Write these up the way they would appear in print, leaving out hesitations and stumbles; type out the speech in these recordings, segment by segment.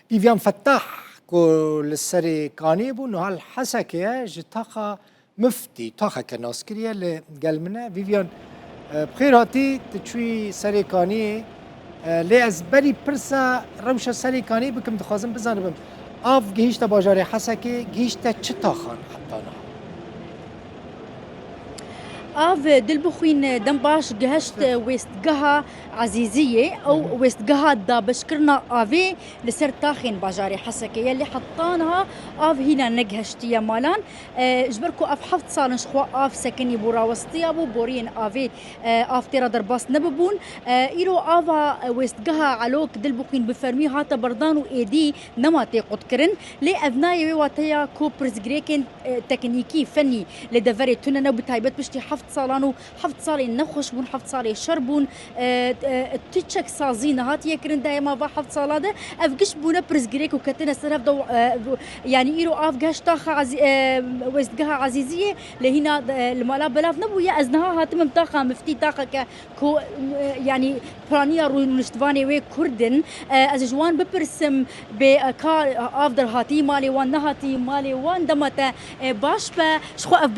فيفيان فتاح كل السري كانيبو نو هالحسكية جتاخا مفتي تاخا كناسكرية لقال منا فيفيان بخير هاتي تشوي سري كاني لي از بري برسا روشا سري كاني بكم دخوازم بزانبم اف جهيشتا باجاري حسكي جهيشتا چتاخان حتى نها آف دلبخوين دنباش جهشت ويستجها عزيزية أو ويستجها دابش كرنا آفي لسر تاخين باجاري حسكية اللي حطانها آف هنا نجهشتيا مالان جبركو آف حفت صالن شخوا آف سكني بورا وسطيا بو بورين آفي آف تيرا درباس نببون إيرو آفا ويستجها علوك دلبخوين بفرمي هاتا بردانو إيدي نماتي قد كرن لي أبناي واتيا كوبرز جريكن تكنيكي فني لدفري توننا بتايبت بشتي حفت صالانو حفت صالي نخش بون حفت صالي شربون تتشك سازين هات يكرن دايما با حفت صالاده افقش بونا برز جريك وكتنا سرف دو يعني ايرو افقش تاخا وزدها عزيزيه لهنا المالا بلاف نبو يا ازنها هات ممتاخا مفتي تاخا كو يعني برانيا رونشتواني وي كردن از جوان ببرسم بكار افدر هاتي مالي وان نهاتي مالي وان دمتا باش با شخو اف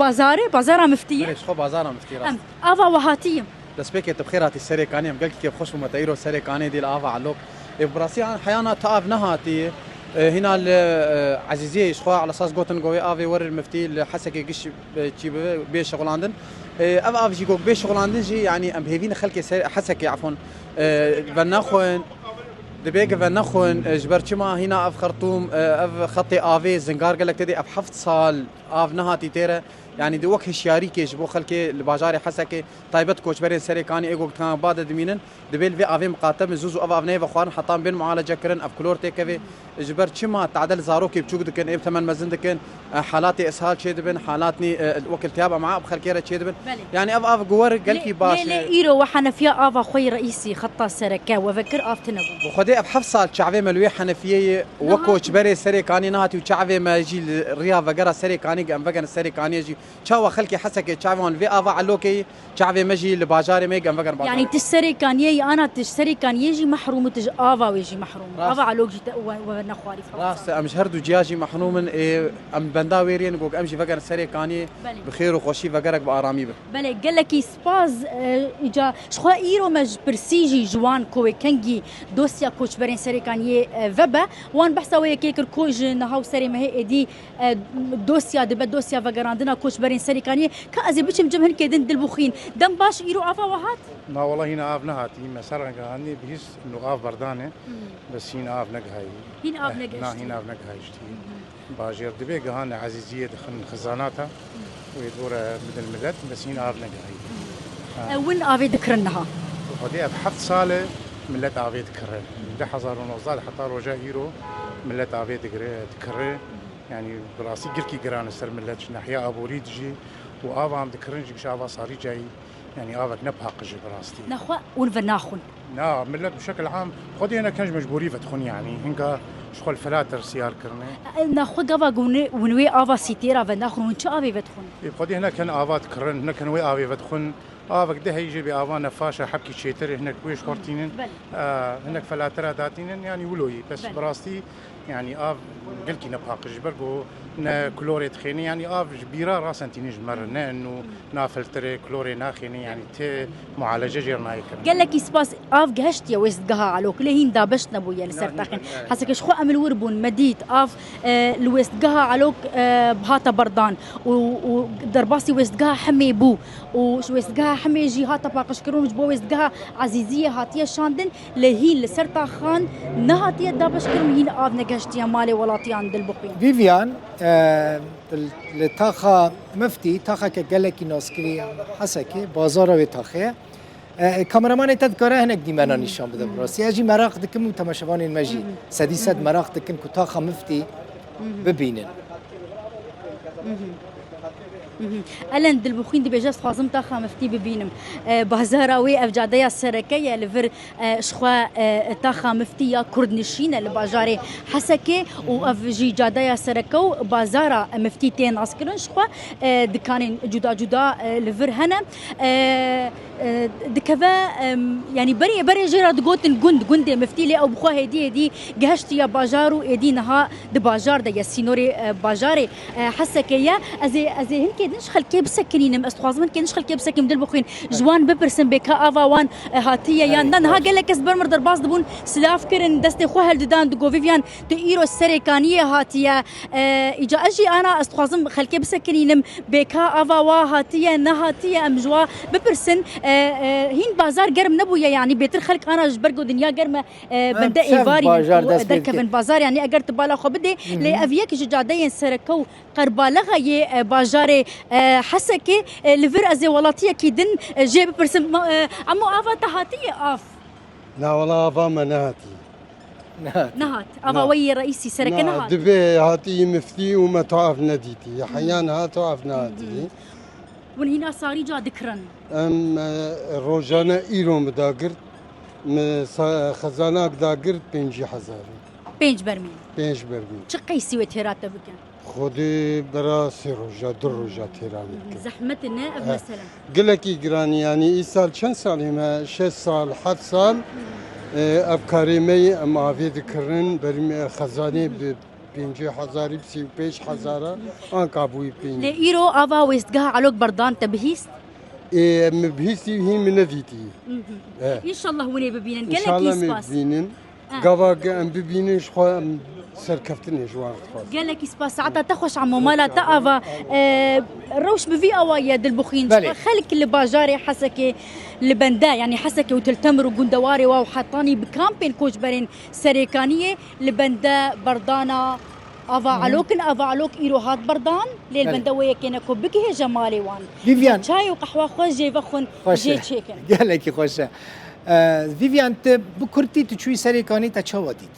بازارا مفتيه شخو بازارا مفتي راس افا وهاتي دسبيك تبخير هاتي السري كاني قال كيف خوش متايرو السري كاني دي الافا علوك براسي حيانا تاف نهاتي هنا العزيزيه شخو على اساس جوتن جوي افي ور المفتي حسكي قش تجيب بي شغلاندن اف جي جوك بي شغلاندن جي يعني ام هيفين خلكي حسكي عفوا بناخون دبيك فنخون جبرتشما هنا اف خرطوم اف خطي افي زنقار قال لك تدي اف حفت صال اف نهاتي تيرا يعني دي وقت الشياريكي جبو خلكي الباجاري حسكي طيبت كوش برين سري كاني ايجو كان بعد دمينن دبيل في افي مقاتم زوزو اف افني فخوان حطام بين معالجه كرن اف كلور تيكفي جبرتشما تعدل زاروكي بتشوك دكن اب ثمن مزن دكن حالاتي اسهال شيدبن حالاتني وكل تيابا معاه بخلكيره شيدبن يعني اف جوار قال كي باش لا ايرو وحنفيا اف خوي رئيسي خط السركه وفكر اف تنبو وخدي اب حفصال شعبي ملوي حنفيه وكوش بري سري كاني نهاتي وشعبي ما يجي الرياض فقرا سري كاني ام فقن السري كاني يجي تشاو خلكي حسكي تشاوان في افا علوكي شعبي مجي الباجاري ميغ ام فقن باجاري يعني تسري كاني انا تسري كان يجي محروم تج افا ويجي محروم افا علوكي ونخواري راس ام جهرد جياجي محروم ام بنداويرين جوك امشي فقن السري كاني بخير وخوشي فقرك بارامي بله قال لك سباز اجا شخوا ايرو مج برسيجي جوان كوي كنجي دوسيا كوش برين سري كاني فبا وان بحثا ويا كيكر كوج نهاو سري ما هي دي دوسيا دبا دوسيا فقراندنا كوش برين سري كاني كازي بيشم جمهن كدن دلبوخين دم باش ايرو افا وهات لا والله هنا اف نهاتي مسرا كاني بيس انه اف بردانه بس هنا اف نقهاي هنا اف نقهاي لا هنا اف نقهاي باجر دبي قهان عزيزيه دخل خزاناتها ويدور بدل المدد بس هنا اف نقهاي وين افي ذكرناها وهذه بحفظ صاله ملت افي ذكرها ده حزار ونوزال حتى رجا ايرو ملت افي ذكرها يعني براسي قلكي قران السر ملت ناحيه ابو ريدجي وافا عم ذكرنج شافا صاري جاي يعني افك نبها قجي براستي نخوا ونفناخون لا ملت بشكل عام خدي انا كانش مجبوري فتخون يعني هنكا شغل فلاتر سيار كرني نخوا قفا ونوي افا سيتيرا فناخون ونش افي فتخون خدي هنا كان افات كرن هنا كان وي افي فتخون افك ده هيجي بافا نفاشه حبكي شيتر هناك ويش كورتينن هناك فلاتر داتينن يعني ولوي بس براستي يعني اف قلكي نبها قجي برقو نا كلوري تخيني يعني اف جبيره راس انت نجمر انه نافلتري كلوري ناخيني يعني تي معالجه جيرنا هيك قال لك سباس اف جهشت يا ويست قها علوك لهين دابشت نبويا لسر تاخن حسك شخو امل وربون مديت اف الويست قها علوك بهاتا بردان ودرباسي ويست قها حمي بو وش ويست قها حمي جي هاتا باقش كرون جبو ويست قها عزيزيه هاتيه شاندن لهين لسر تاخان نهاتيه دابش كرون هين اف نجهشت يا مالي ولاتي عند البقين فيفيان لتاخا مفتي تاخا كجلكي ناسكري حسكي بازار وتاخه كاميرامان تذكره هناك دي مانا نشان بده براسي اجي مراق دكم وتماشوان المجي سديسد مراق دكم كتاخا مفتي ببينن الان دلبخين دي بجاز خازم تاخا مفتي ببينم بازاراوي افجاديا سركيه لفر شخوا تاخا مفتيه كردنشين لباجاري حسكي وافجي جاديا سركو بازارا مفتيتين عسكرن شخوا دكانين جدا جدا لفر هنا دكذا يعني بري جرا دقوتن جند مفتي لي او بخوا هدي جهشتي يا باجارو ادينها دباجار دا ياسينوري باجاري حسكيه ازي هن كيدنش خلكي بسكنين استخواز من كيدنش خلكي بسكن دل بخوين جوان ببرسن بكا افا وان هاتيه ياندن ها قال لك اسبر مردر باز دبون سلاف كرن دستي خو هل ددان دغو فيفيان تيرو السريكانيه هاتيه اجا اجي انا استخوازم خلكي بسكنين بكا افا وا هاتيه نهاتيه امجوا ببرسن هين بازار قرم نبويا يعني بيتر خلق انا جبرقو دنيا قرمه بندا ايفاري دركبن بازار يعني اگر تبالا خو بدي لي افيك جادين سركو قربالغه ي بازار حسكي لفر ازي ولاتيه كيدن جيب برسم عمو افا تهاتيه اف لا والله افا ما نهاتي نهات افا وي رئيسي سركه نهات دبي هاتي مفتي وما تعرف نديتي احيانا تعرف نهاتي ون هنا صاري جا ذكرن ام روجانا ايرو مداقرت خزاناك داقرت 5000 5 برميل 5 برميل شقي سوى تيراتا بكن خودي برا 3 روجا 2 روجا تيراني زحمتنا مثلا قلكي قراني يعني اي سال كم سال هما 6 سال 7 سال افكاري مي اما في ذكرن برمي خزاني ب 5000 ب 5000 ان كابوي بين لإيرو افا ويستقها علوك بردان تبهيست مبهيستي هي من نديتي ان شاء الله وني ببينن ان شاء الله مبينن قبا ام ببينن شخوا سركفتني جوار خاص قال لك سباس ساعتها تخش عمو مالا تافا روش بفي اوايا دلبخين خلك اللي باجاري حسكي لبندا يعني حسكي وتلتمر وقندواري وحطاني بكامبين كوش برين سريكانيه لبندا بردانا افا علوك ايروهات بردان للبندويه كنا كوبك هي جمالي وان فيفيان شاي وقهوه خوش جي فخن جي تشيكن قال لك خوشه فيفيان بكرتي تشوي سريكاني تشوديت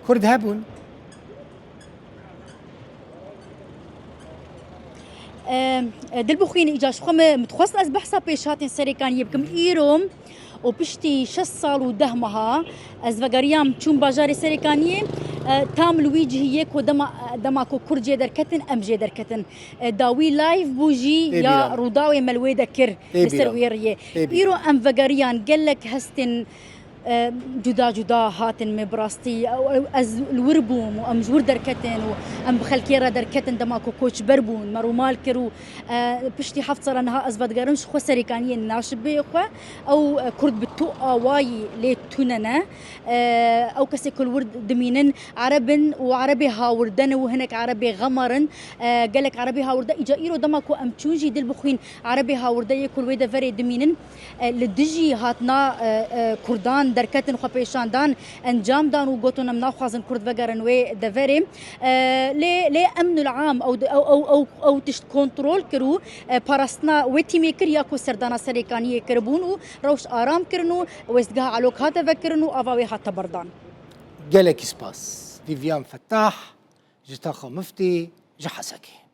كرد هبون دلبخين اجاش خم متخصص از بحثا بيشات سريكانيه بكم ايروم وبشتي 6 سال ودهمها از وگريام چون باجار سريكانيه تام لويجي هيك ودما كو كرجي دركتن ام جي دركتن داوي لايف بوجي يا روداوي ملوي دكر لسرويريه ايرو ام وگريان قالك هستن جدا هاتن مبراستي او از الوربوم وام جور دركتن وام بخلكيرا دركتن دماكو كوتش بربون مرومال كرو بشتي حفصر انها از بدغرنش خو سريكانيه ناشب خو او كرد بتو واي لتوننا او كسكل ورد دمينن عربن وعربي هاوردن وهناك عربي غمرن قالك عربي هاورد اجا ايرو دماكو ام تشوجي دل بخوين عربي هاورد يكل ويدا فري دمينن لدجي هاتنا كردان دركتن خو پیشاندان انجام دان وقوتنا مناخذن كرد وگرن وي دفري لي امن العام او تشت كنترول كرو باراستنا وتي ميكر ياكو سردانا سريكانيه كربون روش ارام كرنو ويستغا علوك هذا فكرنو افاوي حتى بردان قالك سباس فيفيان فتاح جتاخو مفتي جحسكي